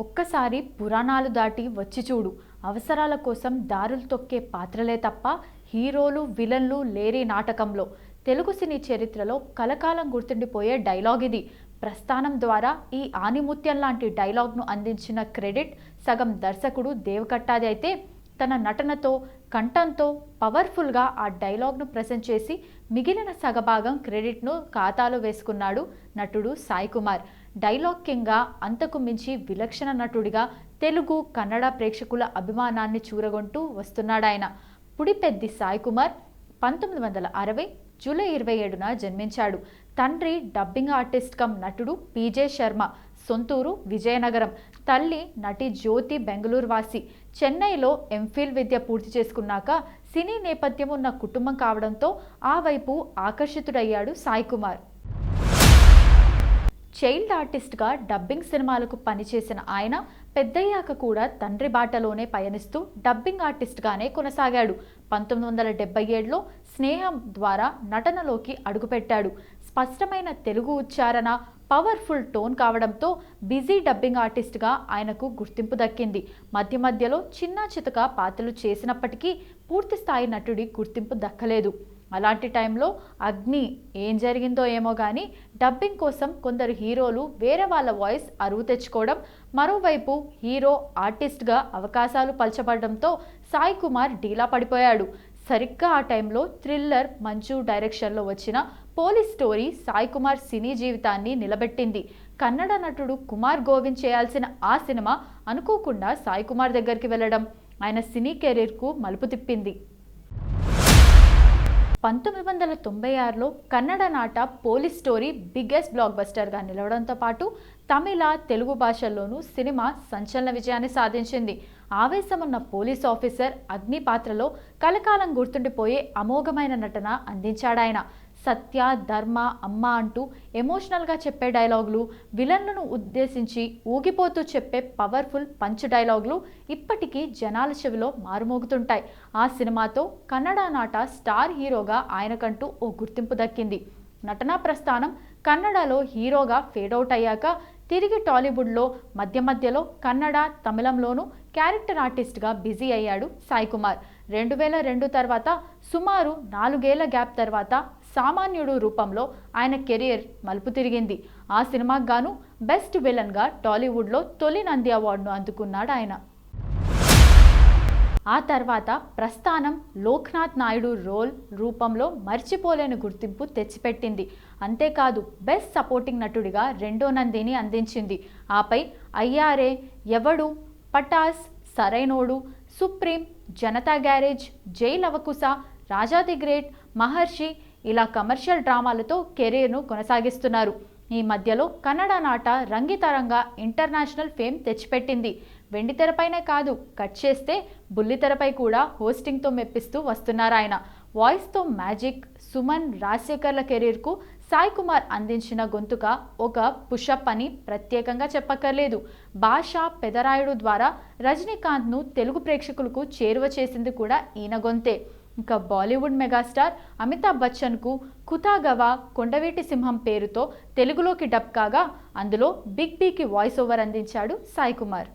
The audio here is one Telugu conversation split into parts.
ఒక్కసారి పురాణాలు దాటి వచ్చి చూడు. అవసరాల కోసం దారులు తొక్కే పాత్రలే తప్ప హీరోలు విలన్లు లేరి నాటకంలో. తెలుగు సినీ చరిత్రలో కలకాలం గుర్తుండిపోయే డైలాగ్ ఇది. ప్రస్థానం ద్వారా ఈ ఆనిముత్యం లాంటి డైలాగ్ను అందించిన క్రెడిట్ సగం దర్శకుడు దేవకట్టాది అయితే, తన నటనతో కంఠంతో పవర్ఫుల్గా ఆ డైలాగ్ను ప్రెజెంట్ చేసి మిగిలిన సగభాగం క్రెడిట్ను ఖాతాలో వేసుకున్నాడు నటుడు సాయి కుమార్. డైలాగ్ కింగ్గా, అంతకు మించి విలక్షణ నటుడిగా తెలుగు కన్నడ ప్రేక్షకుల అభిమానాన్ని చూరగొంటూ వస్తున్నాడాయన. పుడిపెద్ది సాయి కుమార్ 1960 జూలై 27న జన్మించాడు. తండ్రి డబ్బింగ్ ఆర్టిస్ట్ కమ్ నటుడు పీజే శర్మ, సొంతూరు విజయనగరం. తల్లి నటి జ్యోతి బెంగళూరు వాసి. చెన్నైలో ఎంఫిల్ విద్య పూర్తి చేసుకున్నాక సినీ నేపథ్యం ఉన్న కుటుంబం కావడంతో ఆ వైపు ఆకర్షితుడయ్యాడు సాయి కుమార్. చైల్డ్ ఆర్టిస్ట్గా డబ్బింగ్ సినిమాలకు పనిచేసిన ఆయన పెద్దయ్యాక కూడా తండ్రి బాటలోనే పయనిస్తూ డబ్బింగ్ ఆర్టిస్ట్గానే కొనసాగాడు. 1977లో స్నేహం ద్వారా నటనలోకి అడుగుపెట్టాడు. స్పష్టమైన తెలుగు ఉచ్చారణ, పవర్ఫుల్ టోన్ కావడంతో బిజీ డబ్బింగ్ ఆర్టిస్ట్గా ఆయనకు గుర్తింపు దక్కింది. మధ్య మధ్యలో చిన్న చితక పాత్రలు చేసినప్పటికీ పూర్తి స్థాయి నటుడి గుర్తింపు దక్కలేదు. అలాంటి టైంలో అగ్ని ఏం జరిగిందో ఏమో కానీ డబ్బింగ్ కోసం కొందరు హీరోలు వేరే వాళ్ళ వాయిస్ అరువు తెచ్చుకోవడం, మరోవైపు హీరో ఆర్టిస్ట్గా అవకాశాలు పలచబడడంతో సాయి కుమార్ డీలా పడిపోయాడు. సరిగ్గా ఆ టైంలో థ్రిల్లర్ మంచు డైరెక్షన్లో వచ్చిన పోలీస్ స్టోరీ సాయి కుమార్ సినీ జీవితాన్ని నిలబెట్టింది. కన్నడ నటుడు కుమార్ గోవింద్ చేయాల్సిన ఆ సినిమా అనుకోకుండా సాయి కుమార్ దగ్గరికి వెళ్ళడం ఆయన సినీ కెరీర్కు మలుపు తిప్పింది. 1996లో కన్నడ నాట పోలీస్ స్టోరీ బిగ్గెస్ట్ బ్లాక్ బస్టర్గా నిలవడంతో పాటు తమిళ, తెలుగు భాషల్లోనూ సినిమా సంచలన విజయాన్ని సాధించింది. ఆవేశమున్న పోలీస్ ఆఫీసర్ అగ్ని పాత్రలో కలకాలం గుర్తుండిపోయే అమోఘమైన నటన అందించాడాయన. సత్య, ధర్మ, అమ్మ అంటూ ఎమోషనల్గా చెప్పే డైలాగులు, విలన్లను ఉద్దేశించి ఊగిపోతూ చెప్పే పవర్ఫుల్ పంచ్ డైలాగులు ఇప్పటికీ జనాల చెవిలో మారుమోగుతుంటాయి. ఆ సినిమాతో కన్నడ నాట స్టార్ హీరోగా ఆయనకంటూ ఓ గుర్తింపు దక్కింది. నటనా ప్రస్థానం కన్నడలో హీరోగా ఫేడౌట్ అయ్యాక తిరిగి టాలీవుడ్లో మధ్య మధ్యలో కన్నడ, తమిళంలోనూ క్యారెక్టర్ ఆర్టిస్ట్గా బిజీ అయ్యాడు సాయి కుమార్. 2002 తర్వాత సుమారు 4 ఏళ్ల గ్యాప్ తర్వాత సామాన్యుడు రూపంలో ఆయన కెరీర్ మలుపు తిరిగింది. ఆ సినిమాకు గాను బెస్ట్ విలన్గా టాలీవుడ్లో తొలి నంది అవార్డును అందుకున్నాడు ఆయన. ఆ తర్వాత ప్రస్థానం లోక్నాథ్ నాయుడు రోల్ రూపంలో మర్చిపోలేని గుర్తింపు తెచ్చిపెట్టింది. అంతేకాదు బెస్ట్ సపోర్టింగ్ నటుడిగా 2వ నందిని అందించింది. ఆపై అయ్యారే, ఎవడు, పటాస్, సరైనోడు, సుప్రీం, జనతా గ్యారేజ్, జై లవకుశ, రాజా ది గ్రేట్, మహర్షి ఇలా కమర్షియల్ డ్రామాలతో కెరీర్ను కొనసాగిస్తున్నారు. ఈ మధ్యలో కన్నడ నాట రంగితరంగా ఇంటర్నేషనల్ ఫేమ్ తెచ్చిపెట్టింది. వెండితెరపైనే కాదు, కట్ చేస్తే బుల్లితెరపై కూడా హోస్టింగ్తో మెప్పిస్తూ వస్తున్నారు ఆయన. వాయిస్తో మ్యాజిక్. సుమన్, రాజశేఖర్ల కెరీర్కు సాయి కుమార్ అందించిన గొంతుక ఒక పుషప్ అని ప్రత్యేకంగా చెప్పక్కర్లేదు. భాష, పెదరాయుడు ద్వారా రజనీకాంత్ను తెలుగు ప్రేక్షకులకు చేరువ చేసింది కూడా ఈయన గొంతే. ఇంకా బాలీవుడ్ మెగాస్టార్ అమితాబ్ బచ్చన్కు కుతాగవా, కొండవీటి సింహం పేరుతో తెలుగులోకి డబ్ కాగా అందులో బిగ్ బీకి వాయిస్ ఓవర్ అందించాడు సాయి కుమార్.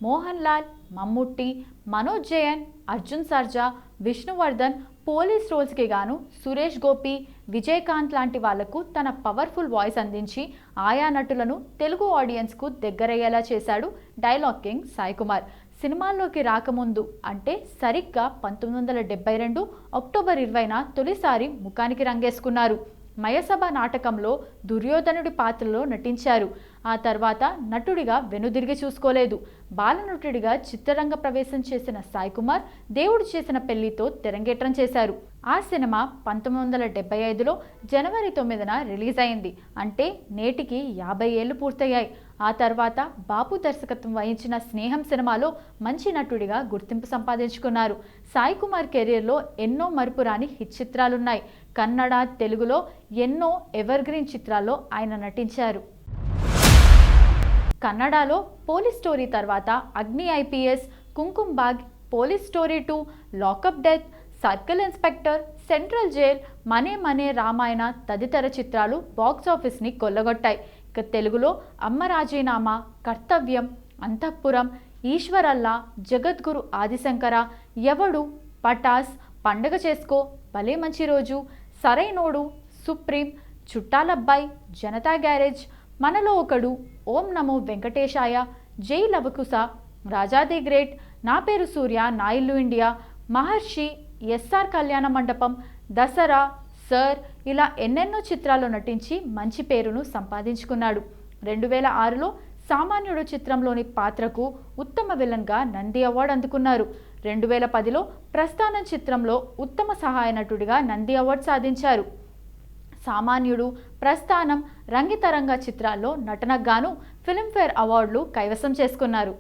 మోహన్ లాల్, మమ్ముట్టి, మనోజ్ జయన్, అర్జున్ సర్జా, విష్ణువర్ధన్ పోలీస్ రోల్స్కి గాను సురేష్ గోపి, విజయకాంత్ లాంటి వాళ్లకు తన పవర్ఫుల్ వాయిస్ అందించి ఆయా నటులను తెలుగు ఆడియన్స్కు దగ్గరయ్యేలా చేశాడు డైలాగ్ కింగ్ సాయి కుమార్. సినిమాల్లోకి రాకముందు అంటే సరిగ్గా 1972 అక్టోబర్ 20న తొలిసారి ముఖానికి రంగేసుకున్నారు. మయసభ నాటకంలో దుర్యోధనుడి పాత్రలో నటించారు. ఆ తర్వాత నటుడిగా వెనుదిరిగి చూసుకోలేదు. బాలనటుడిగా చిత్రరంగ ప్రవేశం చేసిన సాయి కుమార్ దేవుడు చేసిన పెళ్లితో తెరంగేట్రం చేశారు. ఆ సినిమా 1975లో జనవరి 9న రిలీజ్ అయింది. అంటే నేటికి 50 ఏళ్లు పూర్తయ్యాయి. ఆ తర్వాత బాపు దర్శకత్వం వహించిన స్నేహం సినిమాలో మంచి నటుడిగా గుర్తింపు సంపాదించుకున్నారు. సాయి కుమార్ కెరీర్లో ఎన్నో మరుపురాని హిట్ చిత్రాలున్నాయి. కన్నడ, తెలుగులో ఎన్నో ఎవర్ గ్రీన్ చిత్రాల్లో ఆయన నటించారు. కన్నడలో పోలీస్ స్టోరీ తర్వాత Agni IPS, Kumkum Bhag, police story 2, lockup death, circle inspector, central jail, Mane Mane Ramayana తదితర చిత్రాలు బాక్సాఫీస్ని కొల్లగొట్టాయి. ఇక తెలుగులో అమ్మ రాజీనామా, కర్తవ్యం, అంతఃపురం, ఈశ్వరల్లా, జగద్గురు ఆదిశంకర, ఎవడు, పటాస్, పండగ చేసుకో, భలే మంచి రోజు, సరైనోడు, సుప్రీం, చుట్టాలబ్బాయి, జనతా గ్యారేజ్, మనలో ఒకడు, ఓం నమో వెంకటేశాయ, జై లవకుశ, రాజాది గ్రేట్, నా పేరు సూర్య, నా ఇల్లు ఇండియా, మహర్షి, ఎస్ఆర్ కళ్యాణ మండపం, దసరా, సర్ ఇలా ఎన్నెన్నో చిత్రాల్లో నటించి మంచి పేరును సంపాదించుకున్నాడు. 2006లో సామాన్యుడు చిత్రంలోని పాత్రకు ఉత్తమ విలన్గా నంది అవార్డు అందుకున్నారు. 2010లో ప్రస్థానం చిత్రంలో ఉత్తమ సహాయ నటుడిగా నంది అవార్డు సాధించారు. సామాన్యుడు, ప్రస్థానం, రంగితరంగా చిత్రాల్లో నటనకు గాను ఫిల్మ్ఫేర్ అవార్డులు కైవసం చేసుకున్నారు.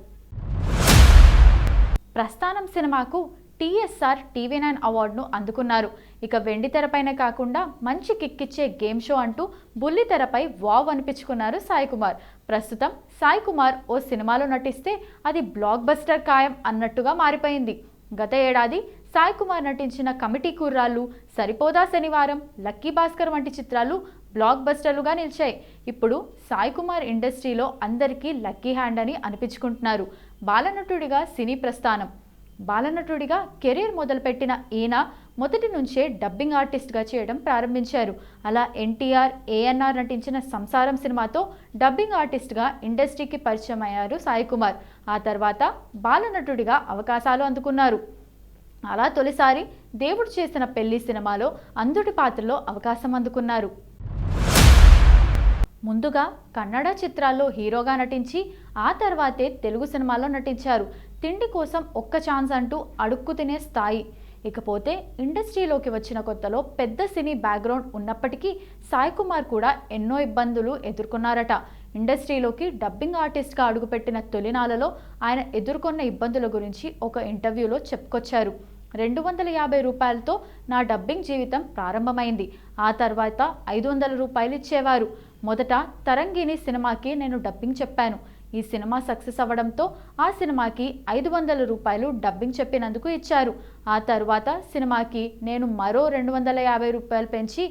ప్రస్థానం సినిమాకు TSR TV9 అవార్డును అందుకున్నారు. ఇక వెండి తెరపైన కాకుండా మంచి కిక్కిచ్చే గేమ్ షో అంటూ బుల్లి తెరపై వావ్ అనిపించుకున్నారు సాయి కుమార్. ప్రస్తుతం సాయి కుమార్ ఓ సినిమాలో నటిస్తే అది బ్లాక్ బస్టర్ ఖాయం అన్నట్టుగా మారిపోయింది. గత ఏడాది సాయి కుమార్ నటించిన కమిటీ కుర్రాళ్ళు, సరిపోదా శనివారం, లక్కీ భాస్కర్ వంటి చిత్రాలు బ్లాక్ బస్టర్లుగా నిలిచాయి. ఇప్పుడు సాయి కుమార్ ఇండస్ట్రీలో అందరికీ లక్కీ హ్యాండ్ అని అనిపించుకుంటున్నారు. బాలనటుడిగా సినీ ప్రస్థానం. బాలనటుడిగా కెరీర్ మొదలుపెట్టిన ఈయన మొదటి నుంచే డబ్బింగ్ ఆర్టిస్ట్గా చేయడం ప్రారంభించారు. అలా NTR, ANR నటించిన సంసారం సినిమాతో డబ్బింగ్ ఆర్టిస్ట్గా ఇండస్ట్రీకి పరిచయం అయ్యారు సాయి కుమార్. ఆ తర్వాత బాలనటుడిగా అవకాశాలు అందుకున్నారు. అలా తొలిసారి దేవుడు చేసిన పెళ్లి సినిమాలో అంధుడి పాత్రలో అవకాశం అందుకున్నారు. ముందుగా కన్నడ చిత్రాల్లో హీరోగా నటించి ఆ తర్వాతే తెలుగు సినిమాలో నటించారు. తిండి కోసం ఒక్క ఛాన్స్ అంటూ అడుక్కు తినే స్థాయి. ఇకపోతే ఇండస్ట్రీలోకి వచ్చిన కొత్తలో పెద్ద సినీ బ్యాక్గ్రౌండ్ ఉన్నప్పటికీ సాయి కుమార్ కూడా ఎన్నో ఇబ్బందులు ఎదుర్కొన్నారట. ఇండస్ట్రీలోకి డబ్బింగ్ ఆర్టిస్ట్గా అడుగుపెట్టిన తొలినాళ్లలో ఆయన ఎదుర్కొన్న ఇబ్బందుల గురించి ఒక ఇంటర్వ్యూలో చెప్పుకొచ్చారు. 250 రూపాయలతో నా డబ్బింగ్ జీవితం ప్రారంభమైంది. ఆ తర్వాత 500 రూపాయలు ఇచ్చేవారు. మొదట తరంగిణి సినిమాకి నేను డబ్బింగ్ చెప్పాను. ఈ సినిమా సక్సెస్ అవ్వడంతో ఆ సినిమాకి 500 రూపాయలు డబ్బింగ్ చెప్పినందుకు ఇచ్చారు. ఆ తర్వాత సినిమాకి నేను మరో 250 రూపాయలు పెంచి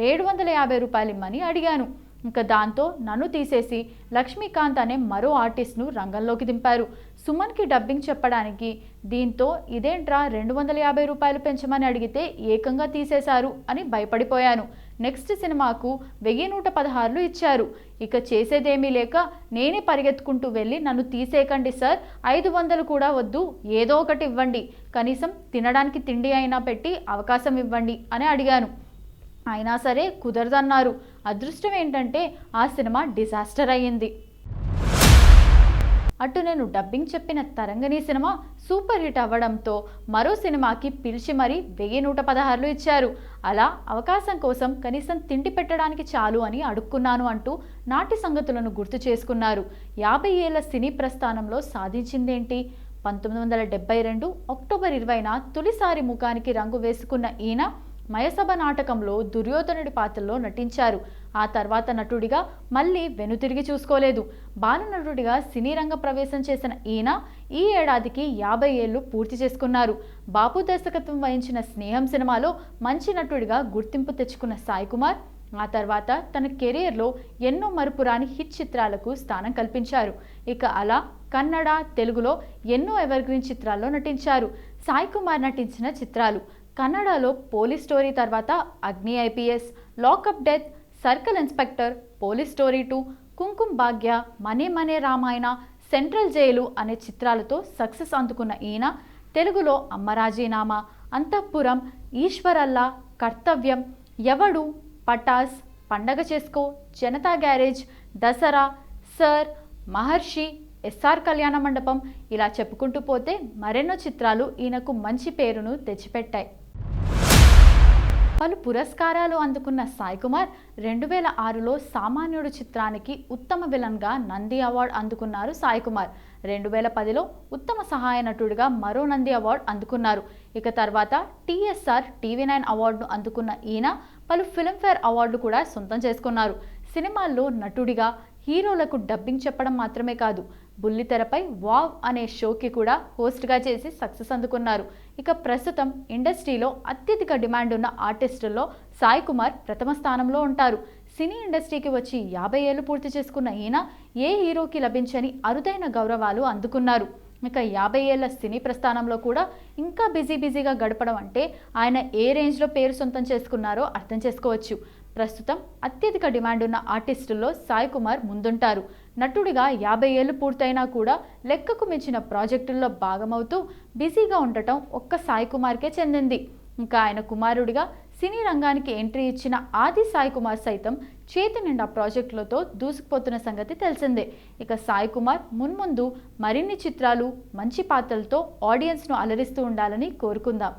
750 రూపాయలు ఇమ్మని అడిగాను. ఇంకా దాంతో నన్ను తీసేసి లక్ష్మీకాంత్ అనే మరో ఆర్టిస్ట్ను రంగంలోకి దింపారు సుమన్కి డబ్బింగ్ చెప్పడానికి. దీంతో ఇదేంట్రా 250 రూపాయలు పెంచమని అడిగితే ఏకంగా తీసేశారు అని భయపడిపోయాను. నెక్స్ట్ సినిమాకు 1116 ఇచ్చారు. ఇక చేసేదేమీ లేక నేనే పరిగెత్తుకుంటూ వెళ్ళి నన్ను తీసేయకండి సార్, 500 కూడా వద్దు, ఏదో ఒకటి ఇవ్వండి, కనీసం తినడానికి తిండి అయినా పెట్టి అవకాశం ఇవ్వండి అని అడిగాను. అయినా సరే కుదరదన్నారు. అదృష్టం ఏంటంటే ఆ సినిమా డిజాస్టర్ అయ్యింది. అటు నేను డబ్బింగ్ చెప్పిన తరంగిణి సినిమా సూపర్ హిట్ అవ్వడంతో మరో సినిమాకి పిలిచి మరీ 1116 ఇచ్చారు. అలా అవకాశం కోసం కనీసం తిండి పెట్టడానికి చాలు అని అడుక్కున్నాను అంటూ నాటి సంగతులను గుర్తు చేసుకున్నారు. 50 ఏళ్ల సినీ ప్రస్థానంలో సాధించిందేంటి? 1972 అక్టోబర్ 20న తొలిసారి ముఖానికి రంగు వేసుకున్న ఈయన మయసభ నాటకంలో దుర్యోధనుడి పాత్రలో నటించారు. ఆ తర్వాత నటుడిగా మళ్ళీ వెనుతిరిగి చూసుకోలేదు. బాలనటుడిగా సినీ రంగ ప్రవేశం చేసిన ఈయన ఈ ఏడాదికి 50 ఏళ్లు పూర్తి చేసుకున్నారు. బాపు దర్శకత్వం వహించిన స్నేహం సినిమాలో మంచి నటుడిగా గుర్తింపు తెచ్చుకున్న సాయి కుమార్ ఆ తర్వాత తన కెరీర్లో ఎన్నో మరుపురాని హిట్ చిత్రాలకు స్థానం కల్పించారు. ఇక అలా కన్నడ, తెలుగులో ఎన్నో ఎవర్గ్రీన్ చిత్రాల్లో నటించారు. సాయి కుమార్ నటించిన చిత్రాలు: కన్నడలో పోలీస్ స్టోరీ తర్వాత Agni IPS, lockup death, circle inspector, police story 2, Kumkum Bhagya, Mane Mane Ramayana, central jail అనే చిత్రాలతో సక్సెస్ అందుకున్న ఈయన తెలుగులో అమ్మ రాజీనామా, అంతఃపురం, ఈశ్వరల్లా, కర్తవ్యం, ఎవడు, పటాస్, పండగ చేసుకో, జనతా గ్యారేజ్, దసరా, సర్, మహర్షి, SR కళ్యాణ మండపం ఇలా చెప్పుకుంటూ పోతే మరెన్నో చిత్రాలు ఈయనకు మంచి పేరును తెచ్చిపెట్టాయి. పలు పురస్కారాలు అందుకున్న సాయి కుమార్ 2006లో సామాన్యుడు చిత్రానికి ఉత్తమ విలన్గా నంది అవార్డు అందుకున్నారు సాయి కుమార్. 2010లో ఉత్తమ సహాయ నటుడిగా మరో నంది అవార్డు అందుకున్నారు. ఇక తర్వాత TSR TV9 అవార్డును అందుకున్న ఈయన పలు ఫిల్మ్ఫేర్ అవార్డులు కూడా సొంతం చేసుకున్నారు. సినిమాల్లో నటుడిగా హీరోలకు డబ్బింగ్ చెప్పడం మాత్రమే కాదు, బుల్లితెరపై వావ్ అనే షోకి కూడా హోస్ట్గా చేసి సక్సెస్ అందుకున్నారు. ఇక ప్రస్తుతం ఇండస్ట్రీలో అత్యధిక డిమాండ్ ఉన్న ఆర్టిస్టుల్లో సాయి కుమార్ ప్రథమ స్థానంలో ఉంటారు. సినీ ఇండస్ట్రీకి వచ్చి 50 ఏళ్లు పూర్తి చేసుకున్న ఈయన ఏ హీరోకి లభించని అరుదైన గౌరవాలు అందుకున్నారు. ఇక 50 ఏళ్ల సినీ ప్రస్థానంలో కూడా ఇంకా బిజీగా గడపడం అంటే ఆయన ఏ రేంజ్లో పేరు సొంతం చేసుకున్నారో అర్థం చేసుకోవచ్చు. ప్రస్తుతం అత్యధిక డిమాండ్ ఉన్న ఆర్టిస్టుల్లో సాయి కుమార్ ముందుంటారు. నటుడిగా 50 ఏళ్లు పూర్తయినా కూడా లెక్కకు మించిన ప్రాజెక్టుల్లో భాగమవుతూ బిజీగా ఉండటం ఒక్క సాయి కుమార్కే చెందింది. ఇంకా ఆయన కుమారుడిగా సినీ రంగానికి ఎంట్రీ ఇచ్చిన ఆది సాయి కుమార్ సైతం చేతి నిండా ప్రాజెక్టులతో దూసుకుపోతున్న సంగతి తెలిసిందే. ఇక సాయి కుమార్ మున్ముందు మరిన్ని చిత్రాలు, మంచి పాత్రలతో ఆడియన్స్ను అలరిస్తూ ఉండాలని కోరుకుందాం.